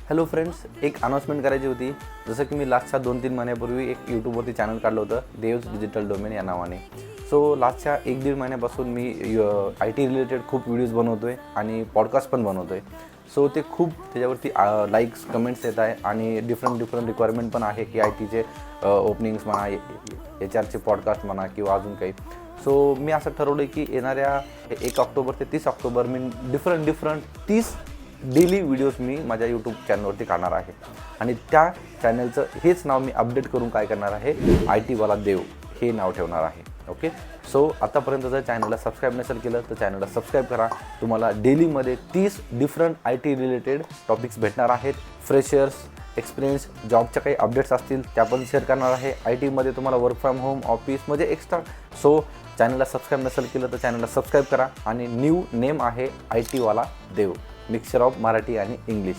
Hello friends, एक announcement करायची होती. जसं की मी लास्टच्या 2-3 महिन्यापूर्वी एक यूट्यूबवरती चॅनल काढलं होतं देव्स डिजिटल डोमेन या नावाने. सो लास्टच्या 1-1.5 महिन्यापासून मी आय टी रिलेटेड खूप व्हिडिओज बनवतो आहे आणि पॉडकास्ट पण बनवतो आहे. सो ते खूप त्याच्यावरती लाईक्स कमेंट्स येत आहे आणि डिफरंट रिक्वायरमेंट पण आहे की आय टीचे ओपनिंग्स म्हणा, एच आरचे पॉडकास्ट म्हणा किंवा अजून काही. सो मी असं ठरवलं आहे की येणाऱ्या 1 ऑक्टोबर ते 30 ऑक्टोबर मी डिफरंट 30 डेली व्हिडिओज मी माझ्या यूट्यूब चॅनलवरती काढणार आहे आणि त्या चॅनलचं हेच नाव मी अपडेट करून काय करणार आहे, आय टीवाला देव हे नाव ठेवणार आहे. ओके. सो आतापर्यंत जर चॅनलला सबस्क्राईब नसेल केलं तर चॅनलला सबस्क्राईब करा. तुम्हाला डेलीमध्ये 30 different I T related topics भेटणार आहेत. फ्रेशर्स, एक्सपिरियन्स, जॉबच्या काही अपडेट्स असतील त्या पण शेअर करणार आहे. आय टीमध्ये तुम्हाला वर्क फ्रॉम होम, ऑफिस म्हणजे एक्स्ट्रा. सो चॅनलला सबस्क्राईब नसेल केलं तर चॅनलला सबस्क्राईब करा आणि न्यू नेम आहे आय टीवाला देव, मिक्सचर ऑफ मराठी आणि इंग्लिश.